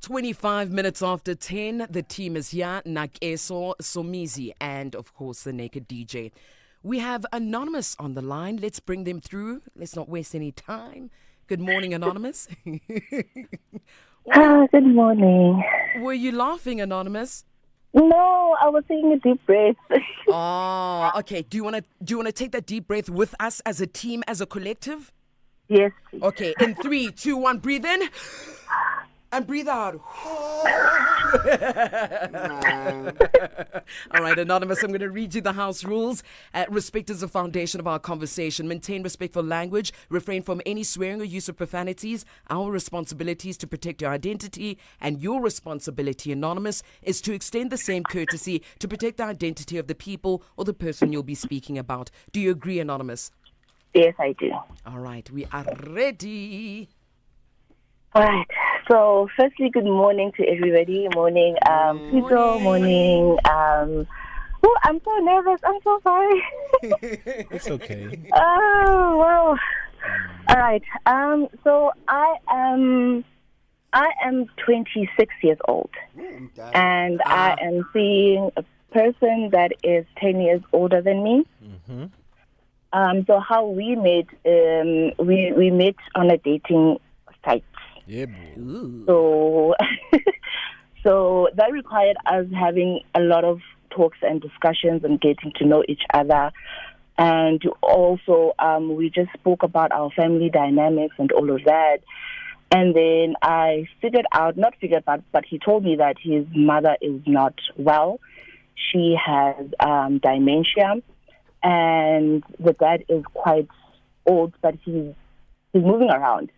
25 minutes after 10, the team is here, Nakeso, Somizi, and of course the Naked DJ. We have Anonymous on the line. Let's bring them through. Let's not waste any time. Good morning, Anonymous. Good morning. Were you laughing, Anonymous? No, I was taking a deep breath. Oh, okay. Do you want to take that deep breath with us as a team, as a collective? Yes, please. Okay, in 3, 2, 1, breathe in. And breathe out. All right, Anonymous, I'm going to read you the house rules. Respect is the foundation of our conversation. Maintain respectful language. Refrain from any swearing or use of profanities. Our responsibility is to protect your identity, and your responsibility, Anonymous, is to extend the same courtesy to protect the identity of the people or the person you'll be speaking about. Do you agree, Anonymous? Yes, I do. All right, we are ready. All right. So, firstly, good morning to everybody. Morning, Pito. Morning. I'm so nervous. I'm so sorry. It's okay. Oh, wow. All right. So I am 26 years old, and I am seeing a person that is 10 years older than me. Mm-hmm. So how we met, we met on a dating site. Yeah, So, so that required us having a lot of talks and discussions and getting to know each other. And also, we just spoke about our family dynamics and all of that. And then I but he told me that his mother is not well. She has dementia, and the dad is quite old, but he's moving around.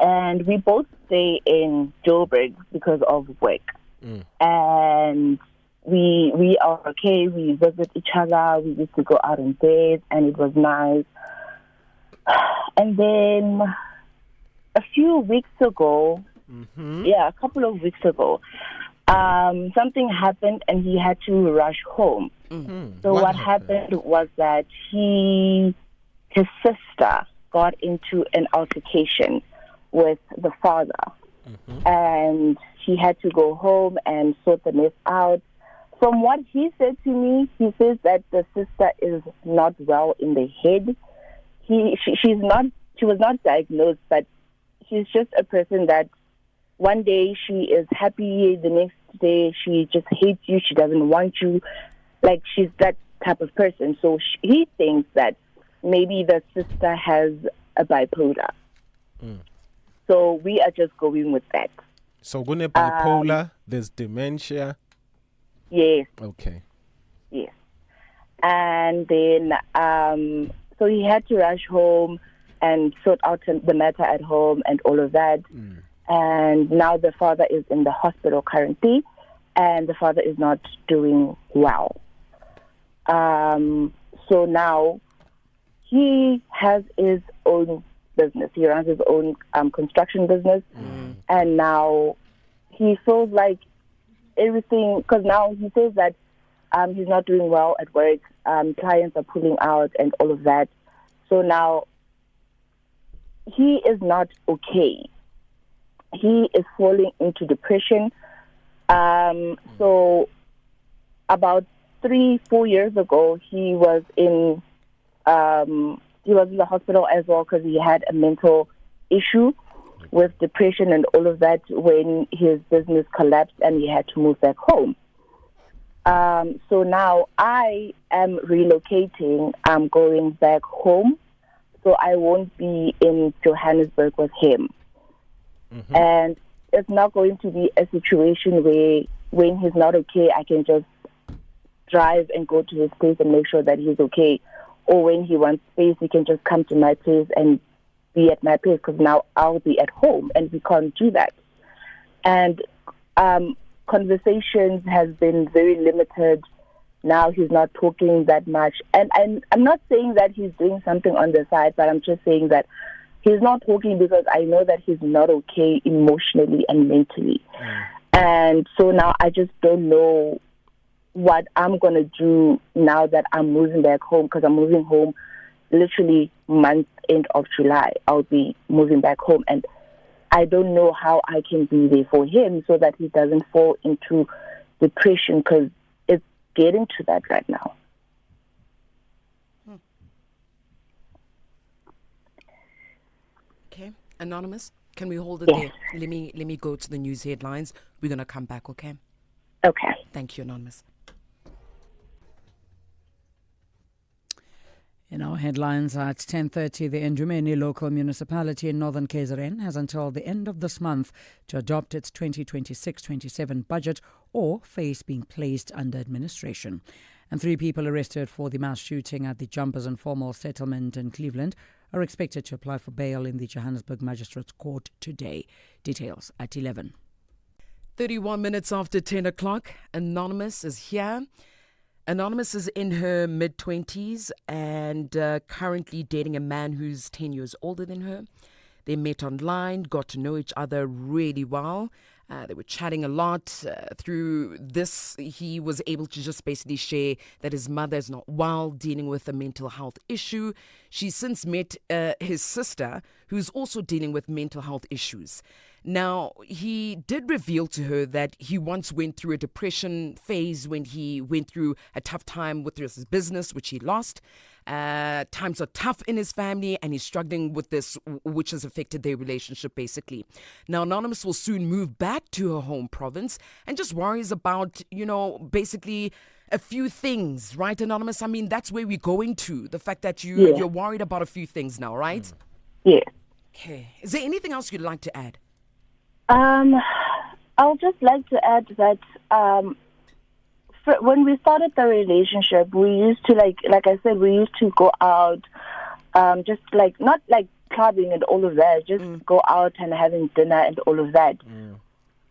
And we both stay in Joburg because of work. And we are okay. We visit each other. We used to go out on dates, and it was nice. And then a few weeks ago, a couple of weeks ago, something happened, and he had to rush home. So what happened was that his sister got into an altercation with the father, and he had to go home and sort the mess out. From what he said to me, he says that the sister is not well in the head. She was not diagnosed, but she's just a person that one day she is happy, the next day she just hates you, she doesn't want you. Like, she's that type of person. So he thinks that maybe the sister has a bipolar. So we are just going with that. So when bipolar, there's dementia. Yes. Okay. Yes. And then, so he had to rush home and sort out the matter at home and all of that. And now the father is in the hospital currently, and the father is not doing well. So now he has his own business. He runs his own construction business. And now he feels like everything, because now he says that he's not doing well at work. Clients are pulling out and all of that. So now he is not okay. He is falling into depression. So about 3-4 years ago, he was in the hospital as well because he had a mental issue with depression and all of that when his business collapsed and he had to move back home. So now I am relocating. I'm going back home, so I won't be in Johannesburg with him. And it's not going to be a situation where when he's not okay, I can just drive and go to his place and make sure that he's okay. Or when he wants space, he can just come to my place and be at my place, because now I'll be at home and we can't do that. And conversations has been very limited. Now he's not talking that much. And I'm not saying that he's doing something on the side, but I'm just saying that he's not talking because I know that he's not okay emotionally and mentally. And so now I just don't know what I'm going to do now that I'm moving back home, because I'm moving home literally month end of July. I'll be moving back home, and I don't know how I can be there for him so that he doesn't fall into depression, because it's getting to that right now. Okay, Anonymous, can we hold it Yes. there? Let me go to the news headlines. We're gonna come back, okay? Okay. Thank you, Anonymous. In our headlines at 10:30, the Ndumeni local municipality in northern KZN has until the end of this month to adopt its 2026-27 budget or face being placed under administration. And 3 people arrested for the mass shooting at the Jumpers Informal Settlement in Cleveland are expected to apply for bail in the Johannesburg Magistrates Court today. Details at 11. 31 minutes after 10 o'clock, Anonymous is here. Anonymous is in her mid-20s and currently dating a man who's 10 years older than her. They met online, got to know each other really well. They were chatting a lot. Through this, he was able to just basically share that his mother is not well, dealing with a mental health issue. She's since met his sister, who's also dealing with mental health issues. Now, he did reveal to her that he once went through a depression phase when he went through a tough time with his business, which he lost. Times are tough in his family and he's struggling with this, which has affected their relationship basically. Now, Anonymous will soon move back to her home province and just worries about, basically a few things, right, Anonymous? I mean, that's where we're going to. The fact that you're worried about a few things now, right? Yeah. Okay. Is there anything else you'd like to add? I'll just like to add that when we started the relationship, we used to like I said, we used to go out, just like not like clubbing and all of that, just go out and having dinner and all of that.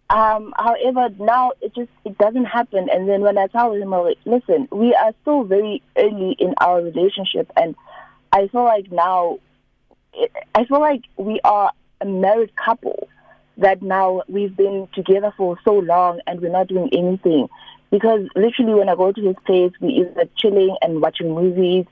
However, now it doesn't happen. And then when I tell him, listen, we are still very early in our relationship, and I feel like we are a married couple. That now we've been together for so long and we're not doing anything. Because literally when I go to his place, we either chilling and watching movies,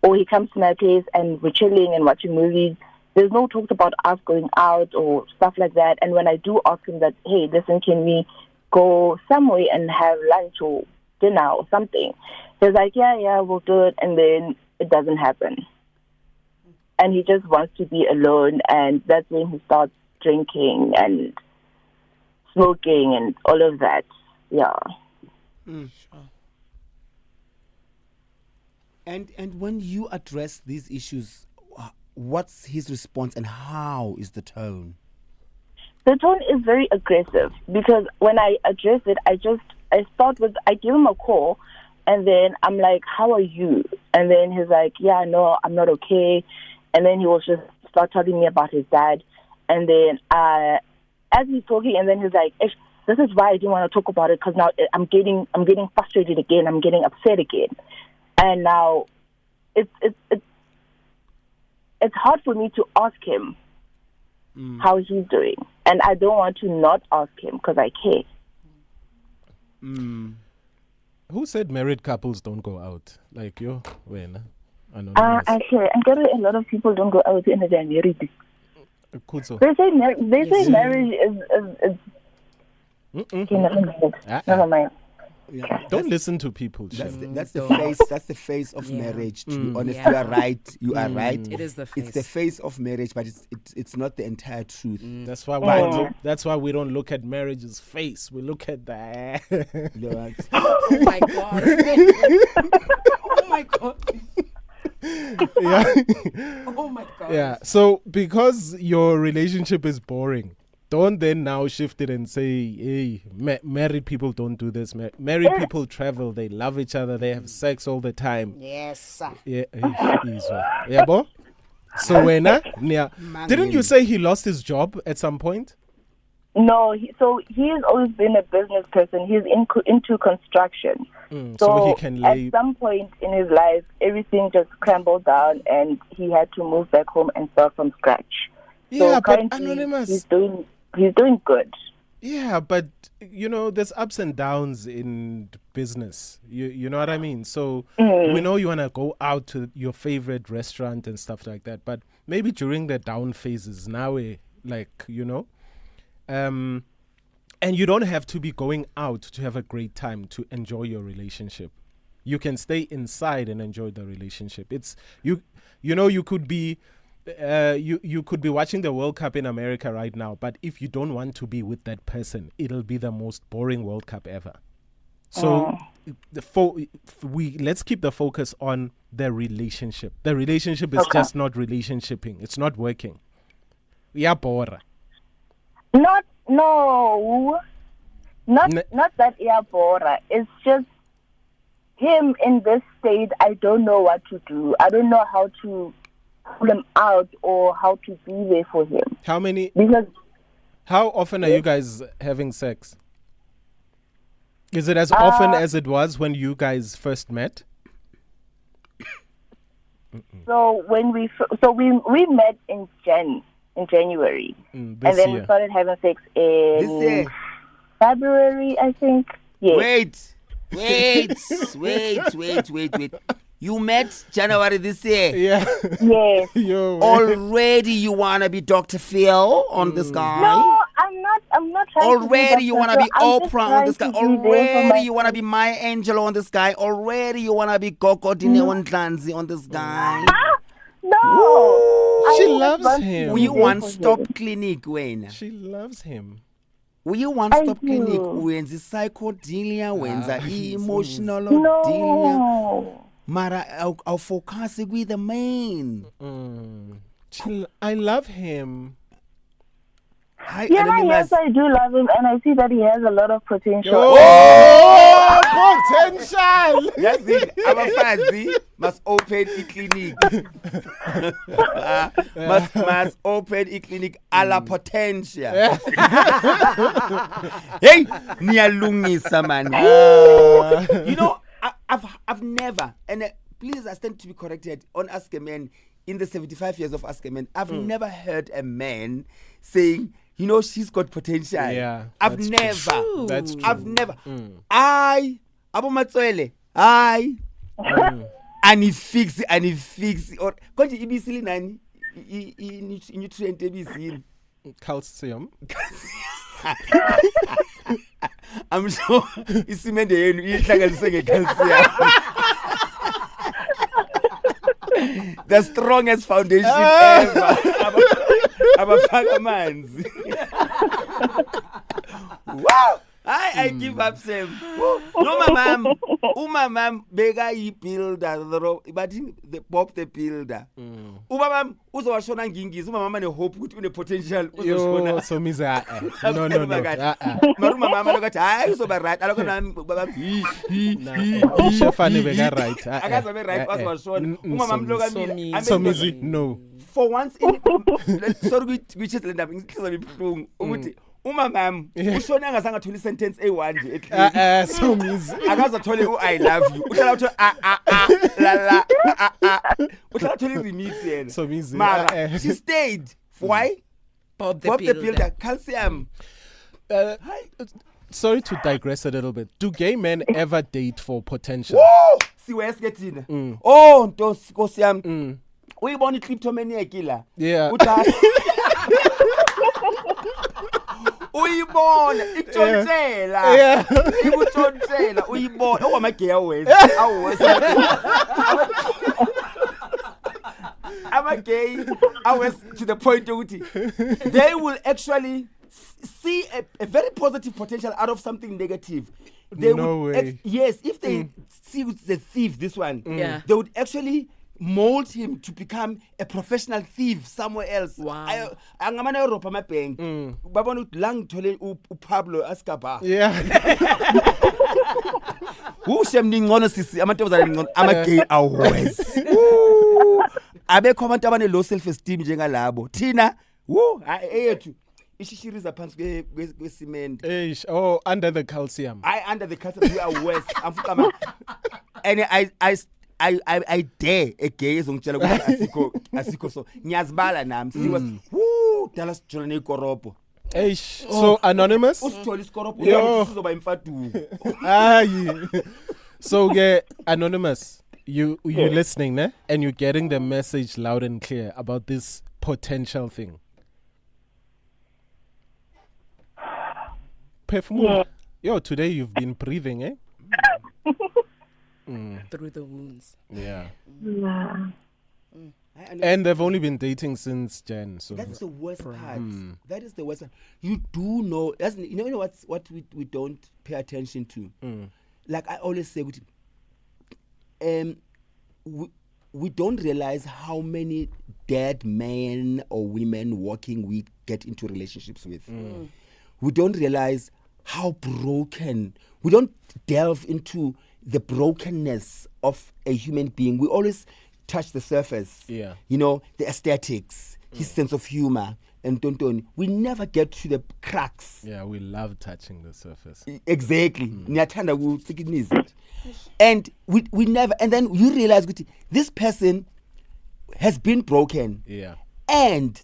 or he comes to my place and we're chilling and watching movies. There's no talk about us going out or stuff like that. And when I do ask him that, hey, listen, can we go somewhere and have lunch or dinner or something? He's like, yeah, we'll do it. And then it doesn't happen. And he just wants to be alone. And that's when he starts drinking and smoking and all of that. Yeah. And when you address these issues, what's his response and how is the tone? The tone is very aggressive, because when I address it, I give him a call and then I'm like, how are you? And then he's like, yeah, no, I'm not okay. And then he will just start telling me about his dad. And then as he's talking, and then he's like, this is why I didn't want to talk about it, because now I'm getting frustrated again. I'm getting upset again. And now it's hard for me to ask him how he's doing. And I don't want to not ask him because I care. Who said married couples don't go out? Like you, when? Actually, I get it, a lot of people don't go out and they're married. They say marriage is never mind. Yeah. Don't listen to people. That's the face of marriage. To be honest, you are right. You are right. It is the face. It's the face of marriage, but it's not the entire truth. That's why we don't look at marriage's face. We look at the. Oh my god! Oh my god! Yeah. Oh my god! Yeah. So because your relationship is boring, don't then now shift it and say, hey, married people don't do this. Married people travel. They love each other. They have sex all the time. Yes. Yeah. Yeah, bo? So didn't you say he lost his job at some point? No, he has always been a business person. He's into construction. So he can at some point in his life, everything just crumbled down and he had to move back home and start from scratch. Yeah, so but Anonymous, he's doing good. Yeah, but there's ups and downs in business. You know what I mean? So we know you want to go out to your favorite restaurant and stuff like that, but maybe during the down phases now, like, you know. And you don't have to be going out to have a great time to enjoy your relationship. You can stay inside and enjoy the relationship. It's you know, you could be you could be watching the World Cup in America right now, but if you don't want to be with that person, it'll be the most boring World Cup ever. So let's keep the focus on the relationship. The relationship is just not relationshiping. It's not working. Yeah, bora. Not that Iabora. It's just him in this state. I don't know what to do. I don't know how to pull him out or how to be there for him. How often are you guys having sex? Is it as often as it was when you guys first met? So when we met in January, and then year. we started having sex in This year. February, I think. Yes. Wait. You met January this year. Yeah. Yes. Yo. Already you want to be Dr. Phil on this guy? No, I'm not trying Already to be you want to Dr. be Phil. I'm just Oprah on trying this guy. to be there for Already my you want to be Maya Angelou on this guy. Already you want to be Coco Dineo Ndlanzi on this guy. No. She I just loves want to him. be Will you there one for stop him. clinic wena? She loves him. Will you one I stop clinic? do. Wenza psychodelia, wenza emotional delia. No. Mara I'll focus with the main. I love him. Hi, Yeah, Anonymous. yes, I do love him, and I see that he has a lot of potential. Oh, potential! Yes, abafazi must open a clinic. must open a clinic a la potential. Hey, niyalungisa man. You know, I've never, and please I stand to be corrected on Ask a Man in the 75 years of Ask a Man. I've never heard a man saying, you know, she's got potential. Yeah, I've that's never. true. That's true. I've never. Abo Matswele. Anifix or konje ibisili nani nutrient ebisili. Calcium. I'm sure isimende yenu ihlanganiswe ngecalcium. The strongest foundation ever. Abafaka manzi. Wow! I give up Sam. No mamam bega builder but the Bob the builder. Umamam uzowashona ngingisi umamama ne hope ukuthi une potential uzoshona. Yo, so miza. No. Maruma mama lokathi hayi uzoba right aloko nami baba Shefane beka right. akazabe right washona. Umama lokamile. So mizi no. For once in sorry which is lenda ngihliza ibhlungu ukuthi umamam ushona angazange athole sentence A1 nje ethi So mizi. akaza thole I love you uhlala uthi la uhlala uthole remix yena So mizi. mara she stayed why Bob the builder calcium. Sorry to digress a little bit. Do gay men ever date for potential? Woo! Siwesike thina. Oh Nkosi yami. Uyibona ikleptomaniac la. Yeah. Uyibona ikutshontshela. Yeah. Ikutshontshela uyibona okwamagay awes. Amagay awes to the point ukuthi they will actually see a very positive potential out of something negative. They No would way. yes, if they see the thief, this one, Yeah. they would actually mold him to become a professional thief somewhere else. Wow. Angamana Europe amabank. Babona ukuthi la ngithole uPablo Escobar. Yeah. Ushemni ngcono sisi amantombazane ngcono amagay awes. Abekho abantu abane low self esteem njengalabo. Thina eyethu ishishiriza phansi kwesimende. Oh, under the calcium. I under the calcium we are worse. Amfukama. And I dare a gay ezongitshela ukuthi asikho so ngiyazibala nami siwas dala sijona nekoropo. So anonymous. Usithola isikoropo Yo. uzoba imfaduko. So anonymous, you listening, ne? And you're getting the message loud and clear about this potential thing. Perfume. Yeah. Yo, today you've been breathing, eh? Through the wounds. Yeah. Yeah. And they've only been dating since Jan. So That's the worst part. That is the worst part. You do know, you know what we don't pay attention to? Like I always say, we don't realize how many dead men or women working we get into relationships with. We don't realize how broken. We don't delve into the brokenness of a human being. We always touch the surface. Yeah. You know, the aesthetics, his sense of humor, and tonton. We never get to the cracks. yeah, we love touching the surface. Exactly. Niyathanda ukucikinisa. And we never, and then you realize ukuthi this person has been broken. Yeah. And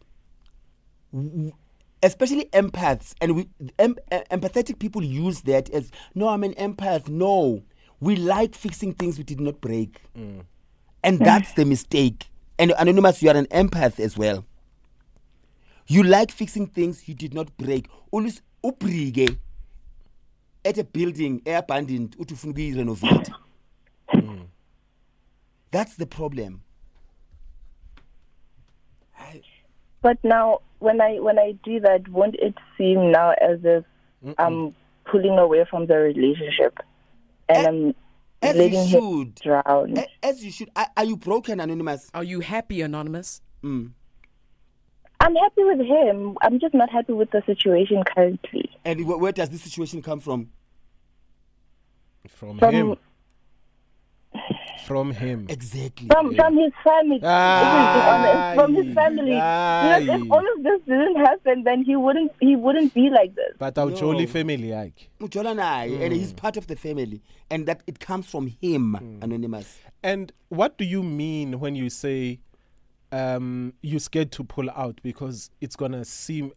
especially empaths, and empathetic people use that as, no, I'm an empath. No, we like fixing things we did not break. And that's the mistake. And Anonymous, you are an empath as well. You like fixing things you did not break. Always ubrige at a building abandoned utufuna renovate. That's the problem. But now, when I do that, won't it seem now as if I'm pulling away from the relationship and I'm As letting you him should. drown? As you should. Are you broken, Anonymous? Are you happy, Anonymous? I'm happy with him. I'm just not happy with the situation currently. And where does this situation come from? From From him. From him. Exactly. from his family. Aye. From his family. Aye. Because if all of this didn't happen, then he wouldn't be like this. But our No. jolly family, like. Ujola naye, and he's part of the family, and that it comes from him, Anonymous. And what do you mean when you say you're scared to pull out because it's gonna seem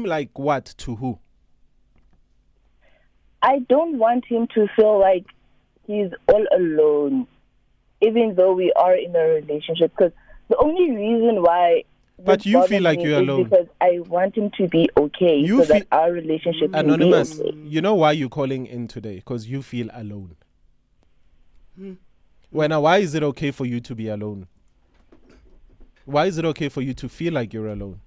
like what to who? I don't want him to feel like he's all alone, even though we are in a relationship. Because the only reason why. But this you feel bothers like me you're is alone. because I want him to be okay, You so that feel- our relationship can Anonymous, be okay. you know why you're calling in today? Because you feel alone. Why is it okay for you to be alone? Why is it okay for you to feel like you're alone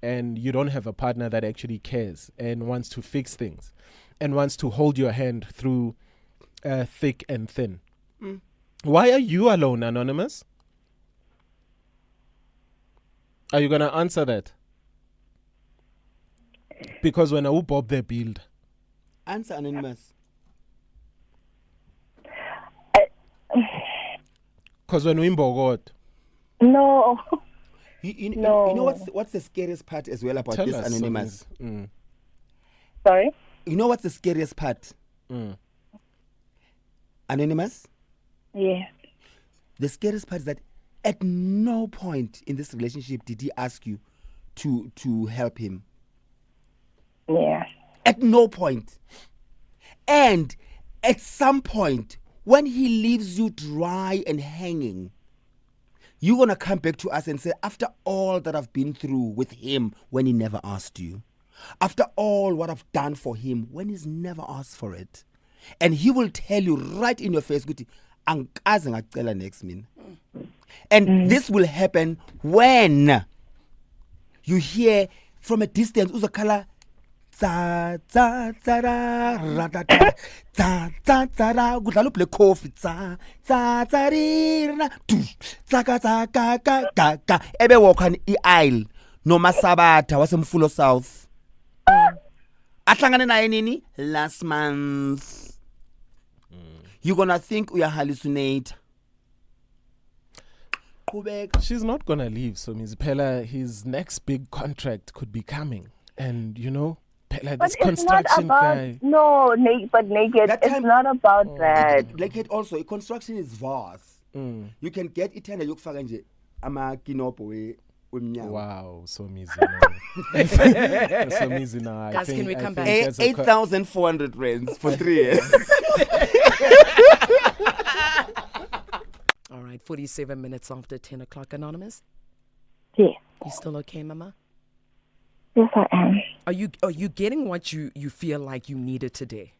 and you don't have a partner that actually cares and wants to fix things and wants to hold your hand through thick and thin? Why are you alone, Anonymous? Are you going to answer that? Because when I Bob they build. Answer, Anonymous. Because when we Mbogod. No. You No. know what's the scariest part as well about Tell this, us, Anonymous? Sorry? You know what's the scariest part? Anonymous? Yeah. The scariest part is that at no point in this relationship did he ask you to help him. Yeah. At no point. And at some point, when he leaves you dry and hanging, you're going to come back to us and say, after all that I've been through with him when he never asked you, after all what I've done for him when he's never asked for it, and he will tell you right in your face, "Guti, angikaze ngacela next mina." And this will happen when you hear from a distance, uzakhala za za za ra ra da da za za za ra kudlala ublack coffee za za za ri ra tu za ka za ka ka ka ka ebe walk on i-aisle noma Sabatha wasemfulo South ahlangane naye nini last month. You're gonna think we are hallucinate. She's not gonna leave, so Ms. Pella, his next big contract could be coming. And you know, Pella, But this it's not construction about guy. no, but naked. That It's time- not about that. Like it also, construction is vast. You can get it and yokufaka nje ama kinopho wemnyango. Wow, so easy now. So easy now. I Guys, think, can we I come think back? there's a 8,400 rands for 3 years. All right, 47 minutes after 10 o'clock, Anonymous. Yeah. You still okay, Mama? Yes, I am. Are you getting what you feel like you needed today?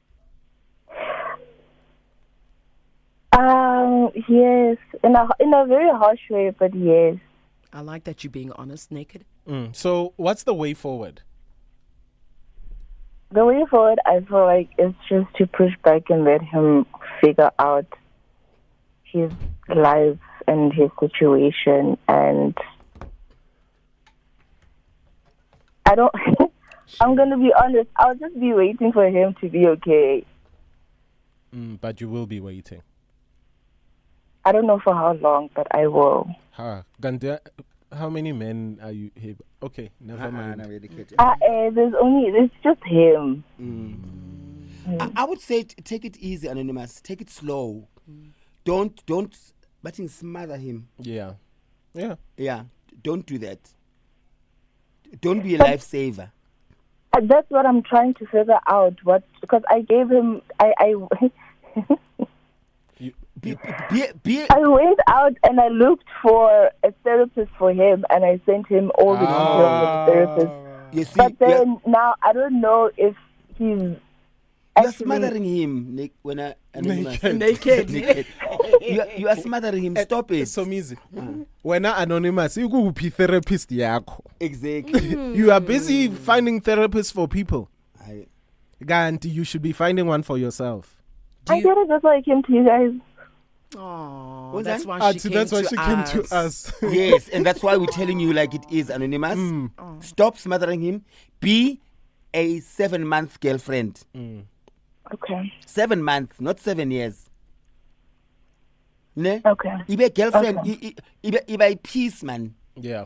Yes, in a very harsh way, but yes. I like that you're being honest, Naked. So what's the way forward? The way forward, I feel like, is just to push back and let him figure out his life and his situation. And I don't, I'm going to be honest, I'll just be waiting for him to be okay. But you will be waiting. I don't know for how long, but I will. Gandhi, how many men are you here? Okay, never mind. It's just him. I would say take it easy, Anonymous. Take it slow. Don't smother him. Yeah. Yeah, don't do that. Don't be a lifesaver. That's what I'm trying to figure out. Because I gave him, I went out and I looked for a therapist for him, and I sent him all the details of the therapist. You see, but then now I don't know if he's you're smothering him, Nick. Naked. You are smothering him. Stop it. So easy. When Anonymous, you go be therapist yako. Exactly. You are busy finding therapists for people. Gandhi, you should be finding one for yourself. I get it. That's why I came to you guys. Oh, that's why she came to us. Yes, and that's why we're telling you like it is, Anonymous. Stop smothering him. Be a 7-month girlfriend. Okay. 7 months, not 7 years. Ne? Okay. You be a girlfriend. You be a peace, man. Yeah.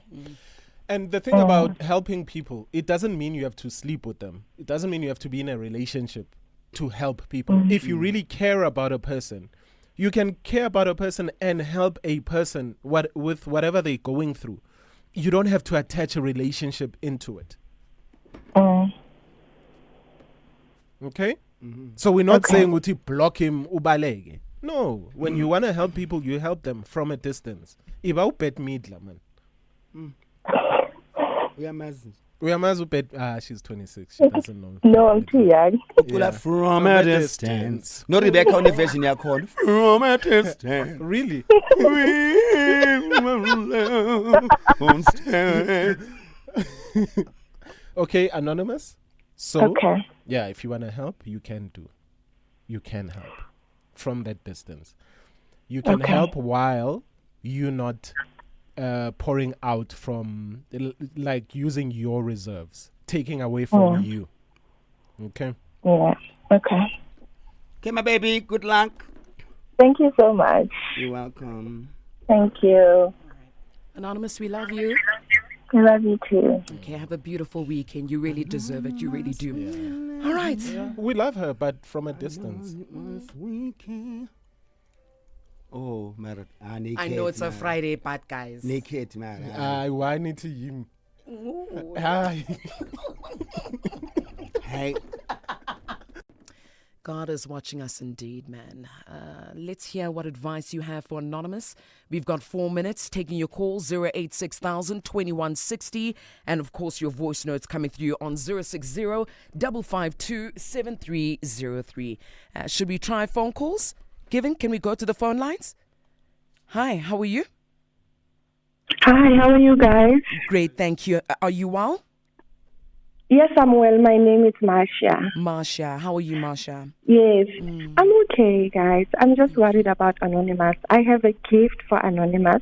And the thing about helping people, it doesn't mean you have to sleep with them. It doesn't mean you have to be in a relationship to help people. If you really care about a person, you can care about a person and help a person with whatever they're going through. You don't have to attach a relationship into it. Okay? So we're not saying uthi block him ubaleke. No, when you want to help people, you help them from a distance. Iba ubet midla man. Uyamazi ubet she's 26. She doesn't know. No, I'm too young. Yeah. From a distance. No Rebecca on the version you called. From a distance. Really? Okay, Anonymous. So, yeah, if you want to help, you can do. You can help from that distance. You can help while you're not pouring out from, like, using your reserves, taking away from you. Okay? Yeah. Okay. Okay, my baby. Good luck. Thank you so much. You're welcome. Thank you. Anonymous, we love you. I love you too. Okay, have a beautiful weekend. You really deserve it. You really do. All right. Yeah. We love her, but from a distance. Oh, man. I know it's a Friday, but guys. Naked, man. Why need to him? Hi. Hey. God is watching us indeed, man. Let's hear what advice you have for Anonymous. We've got 4 minutes taking your call, 086,000 2160. And of course, your voice notes coming through on 060 552 7303. Should we try phone calls? Given, can we go to the phone lines? Hi, how are you? Hi, how are you guys? Great, thank you. Are you well? Yes, I'm well. My name is Marcia. Marcia, how are you, Marcia? Yes, I'm okay, guys. I'm just worried about Anonymous. I have a gift for Anonymous.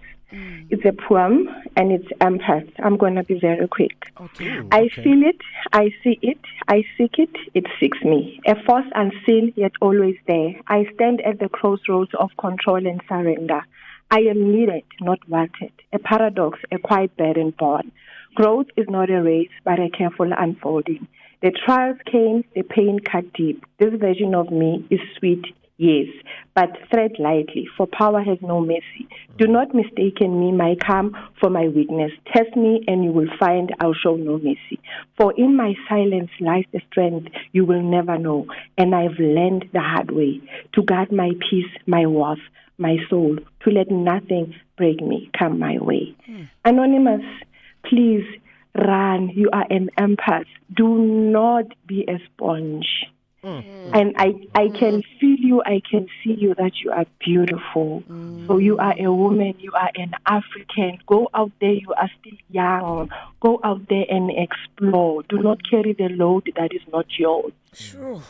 It's a poem, and it's empath. I'm going to be very quick. Okay. I feel it, I see it, I seek it, it seeks me. A force unseen, yet always there. I stand at the crossroads of control and surrender. I am needed, not wanted. A paradox, a quiet burden born. Growth is not a race, but a careful unfolding. The trials came, the pain cut deep. This version of me is sweet, yes, but tread lightly, for power has no mercy. Do not mistaken me, my calm, for my weakness. Test me, and you will find I'll show no mercy. For in my silence lies the strength you will never know, and I've learned the hard way to guard my peace, my worth, my soul, to let nothing break me come my way. Anonymous, please, run. You are an empath. Do not be a sponge. And I can feel you, I can see you, that you are beautiful. So you are a woman, you are an African. Go out there, you are still young. Go out there and explore. Do not carry the load that is not yours. Sure.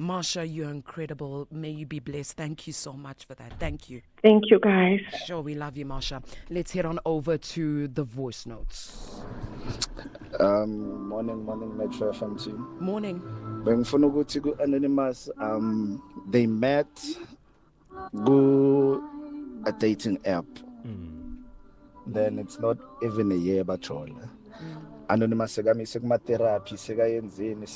Marsha, you're incredible. May you be blessed. Thank you so much for that. Thank you. Thank you, guys. Sure, we love you, Marsha. Let's head on over to the voice notes. Morning, Metro FM team. Morning. Bengifuna ukuthi ku-Anonymous, they met go a dating app. Then it's not even a year bachola. Anonymous segamise kuma-therapy, sekayenzini.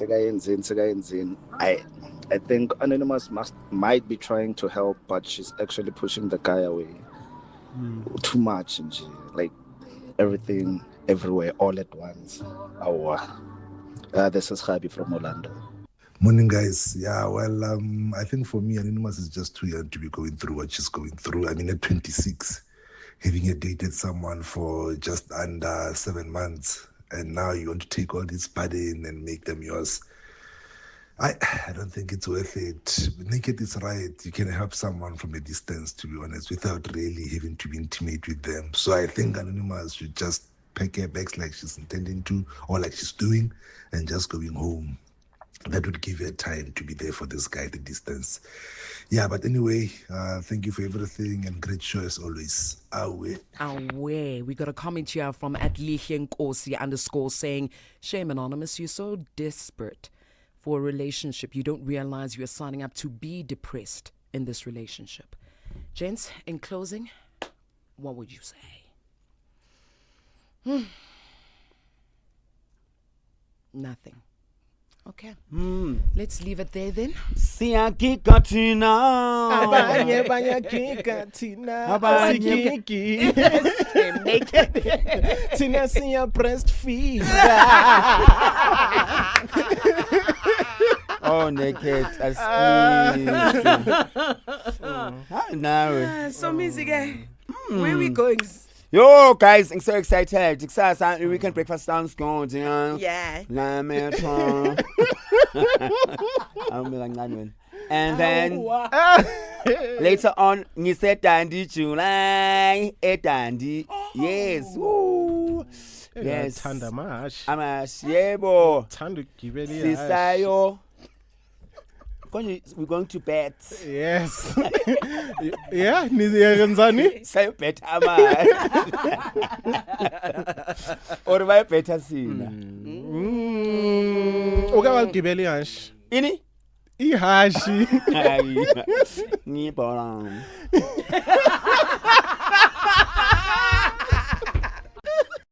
I think Anonymous might be trying to help, but she's actually pushing the guy away. Too much, like everything, everywhere, all at once. This is Khabi from Orlando. Morning, guys. Yeah, well, I think for me, Anonymous is just too young to be going through what she's going through. I mean, at 26, having dated someone for just under 7 months, and now you want to take all this burden and make them yours. I don't think it's worth it. Naked is right. You can help someone from a distance, to be honest, without really having to be intimate with them. So I think Anonymous should just pack her bags like she's intending to, or like she's doing, and just going home. That would give her time to be there for this guy at a distance. Yeah, but anyway, thank you for everything, and great show as always. Away. We got a comment here from @Lihenkosi_ saying, shame Anonymous, you're so desperate for a relationship. You don't realize you're signing up to be depressed in this relationship. Gents, in closing, what would you say? Nothing. Okay. Let's leave it there then. Siyakika thina. Abanye bayakika thina. Abanye Asikiki. Tina siya breastfeed. Oh, naked. Now. So music, where we going? Yo, guys, I'm so excited. Excited. Weekend breakfast sounds good, you know? Yeah. And then later on, you said Dandy July, Dandy. Yes. Woo. Yes. Tanda mash. Amash, yebo. Tanda kibeli. Sisayo. We're going to bed. Yes. Yeah, niziyenzani? Say better man. Or why better sina? Ukawagibeli hash. Ini? Ihashi. Ni bolang.